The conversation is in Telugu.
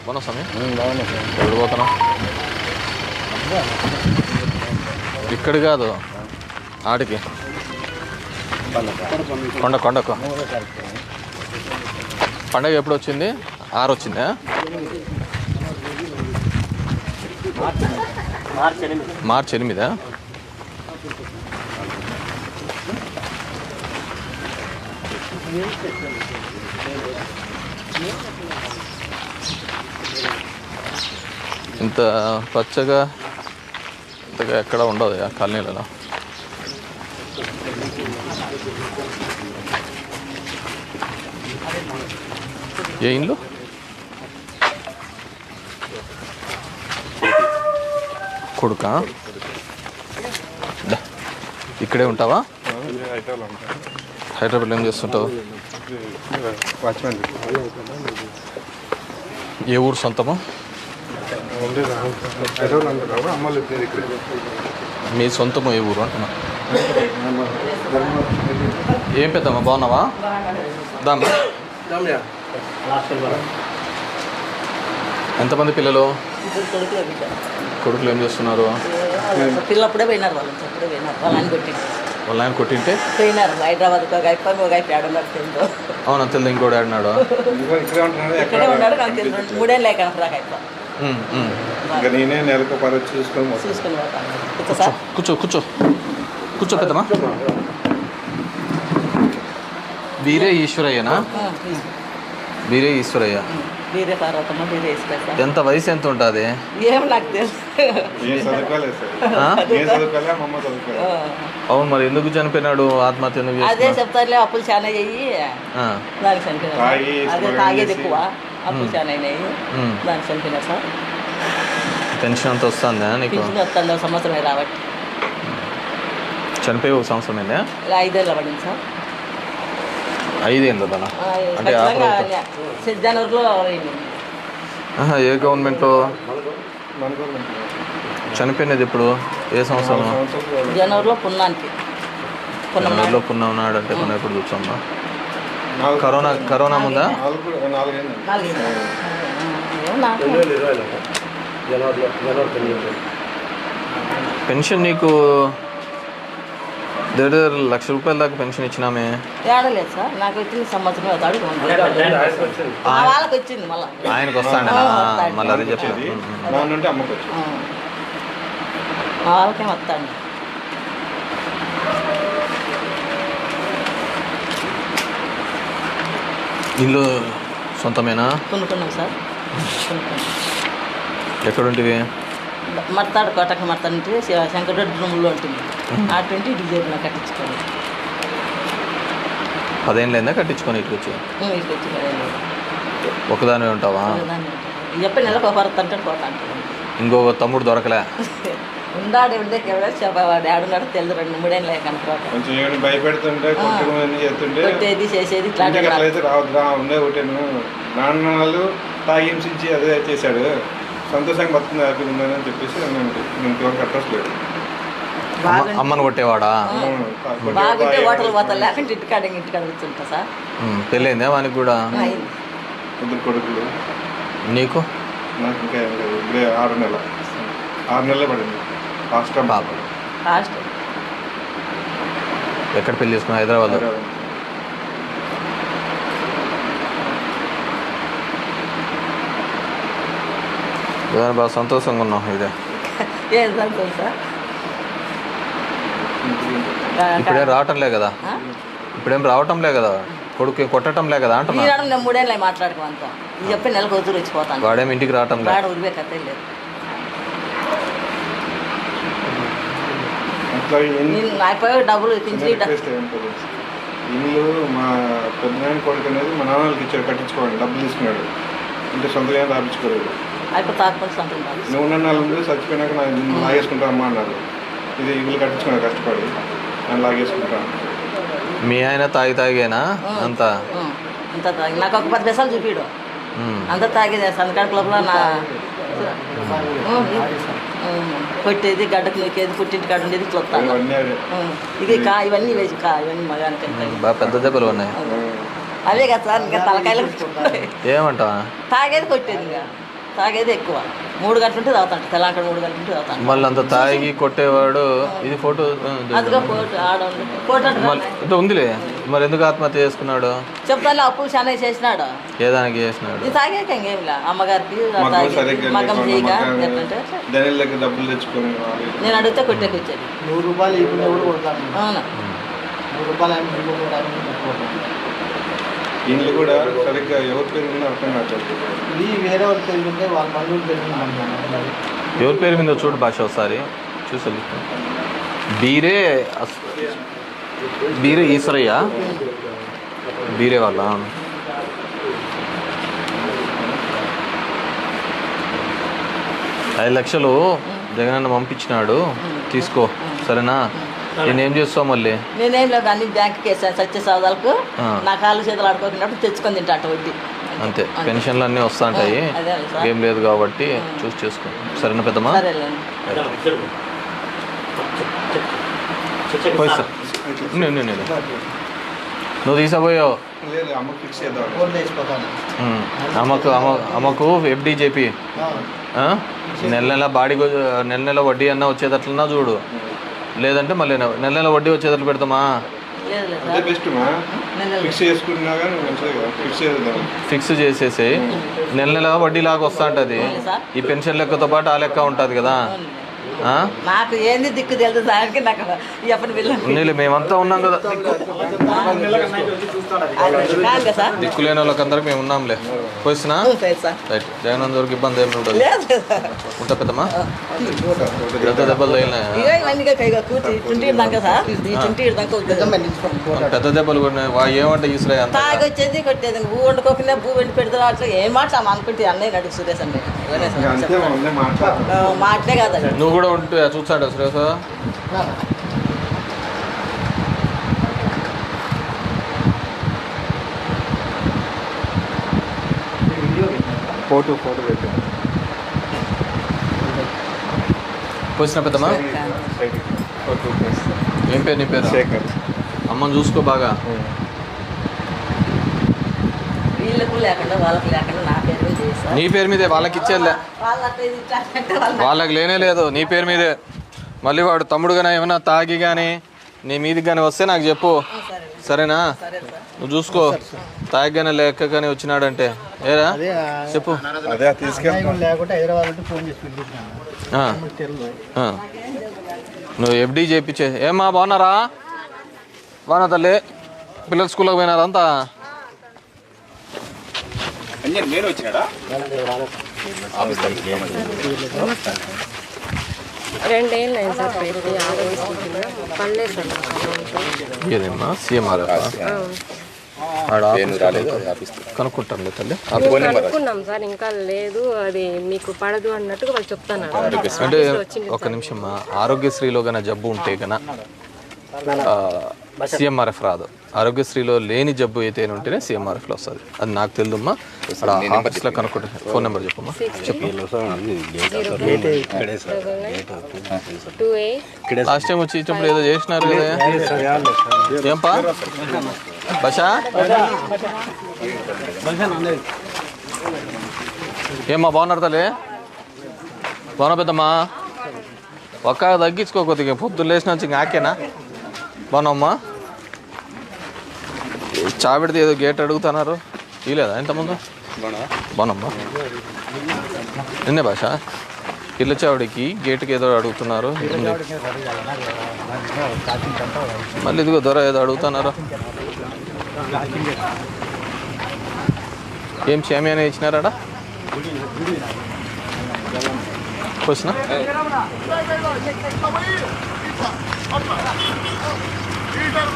బాగున్నా స్వామి. ఎప్పుడు పోతున్నావు? ఇక్కడ కాదు, ఆడికి కొండకు. పండగ ఎప్పుడు వచ్చింది? 6 వచ్చిందా? మార్చి 8. ఇంత పచ్చగా ఇంతగా ఎక్కడ ఉండదు ఆ కాలనీలలో. ఏ ఇల్లు? కొడుకా? ఇక్కడే ఉంటావా? హైదరాబాద్లో ఏం చేస్తుంటావు? ఏ ఊరు సొంతము? మీ సొంతము ఏ ఊరు అంటున్నా? ఏం పెద్దమ్మా, బాగున్నావా? ఎంతమంది పిల్లలు? కొడుకులు ఏం చేస్తున్నారు? పిల్లప్పుడే పోయినారు, వాళ్ళని కొట్టింటే పోయినారు హైదరాబాద్. అవునా? తెలియదు. ఇంకోటి ఆడినాడు ఇక్కడే ఉన్నాడు. నాకు తెలియదు, 3 ఏళ్ళు లేక నేనే నెలకు చూసుకొని కూర్చో పెద్దమ్మా. వీరే ఈశ్వరయ్యనా? వీరే ఈశ్వరయ్య. ఎంత వయసు ఎంత ఉంటుంది? ఏం నాకు తెలుసు. అవును, మరి ఎందుకు చనిపోయినాడు? ఆత్మహత్య ఎందుకు? అదే చెప్తారులే, అప్పులు చాలా అయ్యి దానికి చనిపోయినాడు. అదే తాగేది ఎక్కువ, అప్పులు చాలా అయినాయి, దానికి చనిపోయినాడు సార్. పెన్షన్ అంత వస్తుందా నీకు? వస్తుంది, 1 సంవత్సరమే రాబట్టి. చనిపోయి 1 సంవత్సరం అయిందా? 5 ఏళ్ళు పడింది సార్. 5 ఏళ్ళు దానా? అంటే జనవరిలో. ఏ గవర్నమెంట్లో చనిపోయినది? ఎప్పుడు? ఏ సంవత్సరం? జనవరిలో పున్నానికి. జనవరిలో పున్నా ఉన్నాడు అంటే మనం ఎప్పుడు చూసామా? కరోనా ముందా? పెన్షన్ నీకు దగ్గర 1,00,000 రూపాయల దాకా పెన్షన్ ఇచ్చినామే. ఏడలేదు సార్, నాకు వచ్చింది సంవత్సరం. వాళ్ళకి వచ్చింది, మళ్ళీ ఆయనకు వస్తాండి. మళ్ళీ అదే చెప్పాను, వాళ్ళకేం వస్తాండి. ఇల్లు సొంతమేనా? కొనుక్కున్నాం సార్. ఎక్కడుంటివి? మడతాడు, కోటకి మడతాడంటే శంకరెడ్డి రూమ్లో ఉంటుంది. అటువంటి డిజైన్ కట్టించుకోండి. 10 ఏళ్ళైందా కట్టించుకొని ఇటు వచ్చి? ఒకదానివే ఉంటావా? చెప్పి నెలకు ఒకరు అంటే కోట అంటాడు. ఇంకొక తమ్ముడు దొరకలే? ఉన్నాడు, చెప్పేవాడు ఆడున్నాడు తెలియదు. 2-3 ఏళ్ళు కొంచెం భయపెడుతుంటే కొట్టేది చేసేది ఇట్లా రావద్దురా ఉండే ఒకటేను. నాన్నలు తాగించి అదే చేశాడు. సంతోషంగా బతుకుంది, హ్యాపీగా ఉందని చెప్పేసి నేను కట్టలేదు. అమ్మను కొట్టేవాడా? బాగుంటే హోటల్ పోతా, లేకుంటే ఇంటికాడ కూర్చుంటా సార్. పెళ్ళైందా వానికి కూడా? 2 కొడుకులు. నీకు? నాకు ఇంకా ఇప్పుడే 6 నెలలే పడింది. బాబు ఎక్కడ పెళ్లి చేసుకున్నా? హైదరాబాద్. బాగా సంతోషంగా ఉన్నాం. ఇదే ఏం సంతోషం? ఇప్పుడేం రావటంలే కదా? ఇప్పుడేం రావటంలే కదా? కొడుకు కొట్టడంలే కదా అంటున్నా. 3 ఏళ్ళు మాట్లాడుకోంతా చెప్పి నెలకు వద్దు వచ్చిపోతాను. వాడేమి ఇంటికి రావటం లేదు. ఉరివే కథ లేదు. డబ్బులు ఇల్లు మా పెద్దనాయన కొడుకు అనేది మా నాన్నకి ఇచ్చాడు, కట్టించుకోండి. డబ్బులు తీసుకున్నాడు అంటే సొంతగా రాపించుకోలేదు. నువ్వు ఉన్న 4 నెలలు చచ్చిపోయినాక నేను లాగేసుకుంటా అమ్మా అన్నారు. ఇది ఇల్లు కట్టించుకున్నాడు కష్టపడి, నేను లాగేసుకుంటాను. మీ ఆయన తాగినా అంతా? నాకు ఒక 10 పైసలు చూపిడు, అంతా తాగేది. సంతకాడ క్లబ్లో నా కొట్టేది, గడ్డకు నూకేది, పుట్టింటి కాడ ఉండేది ఇట్లా వస్తాను. ఇది ఇవన్నీ వేసి ఇవన్నీ మగానికి బాగా పెద్ద దెబ్బలు ఉన్నాయి. అవే కదా సార్, ఇంకా తలకాయలు ఏమంటా తాగేది కొట్టేది. ఇంకా తాగేది ఎక్కువ 3 గంటలు ఉంటే తాగుతాంట తెలంగాణ 3 గంటలు ఉంటే తాగుతాంట మళ్ళీ అంత తాగి కొట్టేవాడు ఇది ఫోటో అదిగా ఫోటో ఆడవాళ్ళు ఫోటో ఇది ఉందిలే మరి ఎందుకు ఆత్మహత్య చేసుకున్నాడు చెప్తాను అప్పులు చాలా చేసినాడు ఏ దానికి చేసినాడు ఇది తాగాక ఇంకేమిలా అమ్మగారికి మగం చేయగా ఎట్లంటే డబ్బులు తెచ్చుకొని నేను అడిగితే కొట్టేకి వచ్చేది 100 రూపాయలు ఇప్పుడు కూడా కొడతాను. అవును 100 రూపాయలు ఆయన కొడతాను. వీళ్ళు కూడా సరిగ్గా ఎవరి పేరు మీద అర్థం కాదు. ఇది వేరే వాళ్ళు తెలియకుంటే వాళ్ళ బంధువులు తెలియదు. ఎవరి పేరు మీద చూడు భాష ఒకసారి చూసి బీరే ఈశ్వరయ్య బీరే వాళ్ళ 5 లక్షలు జగనన్న పంపించినాడు తీసుకో సరేనా నేనేం చేస్తావు మళ్ళీ నేనేం లేదు అన్ని బ్యాంకుకి వేసాను సత్య సౌదాలకు నా కాళ్ళు చేతులు ఆడుకోకున్నప్పుడు తెచ్చుకొని తింటా వడ్డీ అంతే పెన్షన్లు అన్నీ వస్తుంటాయి ఏం లేదు కాబట్టి చూసి చేసుకో సరేనా పెద్దమ్మా సరేలేండి పోయి సార్ నువ్వు తీసపోయావు లేదు అమ్మకి ఫిక్స్ చేద్దాం. ఫోన్ వేసిపోతాను. అమ్మకు ఎఫ్డి చెప్పి నెల నెల వడ్డీ అన్నా వచ్చేటట్లన్నా చూడు లేదంటే మళ్ళీ నెల వడ్డీ వచ్చేటట్లు పెడతామా లేదు అదే బెస్ట్ మా ఫిక్స్ చేసుకున్నా కానీ మంచిది కదా ఫిక్స్ చేద్దాం. ఫిక్స్ చేసేసి నెల వడ్డీ లాగా వస్తూ ఉంటుంది ఈ పెన్షన్ లెక్కతో పాటు ఆ లెక్క ఉంటుంది కదా నాకు ఏంది దిక్కు తెలుసు దానికి నాకు ఎప్పుడు నీళ్ళు మేమంతా ఉన్నాం కదా దిక్కు లేని వాళ్ళకి అందరికి మేము ఉన్నాంలే పోయినా రైట్ జగన్ వరకు ఇబ్బంది ఏమి ఉండదు ఉంటా పెద్దమ్మా పెద్ద దెబ్బలు పెద్ద దెబ్బలు ఏమంటే ఈశ్వరయ్య అంత వచ్చేది కొట్టేది భూ వండుకోకుండా భూ వెళ్ళి పెడతా అట్లా ఏం మాట్లాడమా అనుకుంటే అన్నయ్య అడుగు సురేష్ అండి మాటలే కాదండి నువ్వు కూడా ఉంటే చూస్తాడు సురేష్ ఫోటో పెట్టాను పోసిన పెద్దమ్మా ఏం పేరు నీ పేరు శేఖర్. అమ్మని చూసుకో బాగా వీళ్ళకు లేకుండా వాళ్ళకి లేకుండా నా పేరు చేస్తా నీ పేరు మీదే వాళ్ళకి ఇచ్చేదిలే వాళ్ళకి లేనే లేదు నీ పేరు మీదే మళ్ళీ వాడు తమ్ముడు కానీ ఏమైనా తాగి కానీ నీ మీదికి కానీ వస్తే నాకు చెప్పు సరేనా నువ్వు చూసుకో తాగి కానీ లెక్క కానీ వచ్చినాడంటే ఏరా చెప్పు అదే తీసుకెళ్తాను. లేకుంటే హైదరాబాద్ ఫోన్ చేసి పిలిపించాను. నువ్వు ఎఫ్డీ చేయించే ఏమ్మా బాగున్నారా బాగున్నా తల్లి పిల్లలు స్కూల్కి పోయినారా అంతా నేను వచ్చినాడా 2 ఏళ్ళు అయింది సార్ పెట్టి ఆరోగ్య పర్లేదు సార్ ఏదమ్మా సీఎంఆర్ కనుక్కుంటాను తల్లి అనుకున్నాం సార్ ఇంకా లేదు అది మీకు పడదు అన్నట్టుగా వాళ్ళు చెప్తున్నారు అంటే ఒక నిమిషం ఆరోగ్యశ్రీలో కన్నా జబ్బు ఉంటే కన్నా సీఎంఆర్ఎఫ్ రాదు ఆరోగ్యశ్రీలో లేని జబ్బు అయితే ఉంటేనే సీఎంఆర్ఎఫ్లో వస్తుంది అది నాకు తెలుదమ్మా ఆఫీస్లో కనుక్కుంటా ఫోన్ నెంబర్ చెప్పమ్మా చెప్పు లాస్ట్ టైం వచ్చి ఇచ్చినప్పుడు ఏదో చేసినారు కదా ఏంపా బషా ఏమ్మా బాగున్నారు తల్లి బాగున్నా పెద్దమ్మా ఒక్క తగ్గించుకో కొద్దిగా పొద్దున్న లేచిన వచ్చి ఆకేనా బాగున్నామ్మా చావిడితే ఏదో గేట్ అడుగుతున్నారు ఇలేదా ఇంతకుముందు బాగున్నామ్మా నిన్నే భాష ఇళ్ళ చావిడికి గేటుకి ఏదో అడుగుతున్నారు మళ్ళీ ఇదిగో దొర ఏదో అడుగుతున్నారు ఏం షేమియానే ఇచ్చినారాడా వచ్చినా లీటర్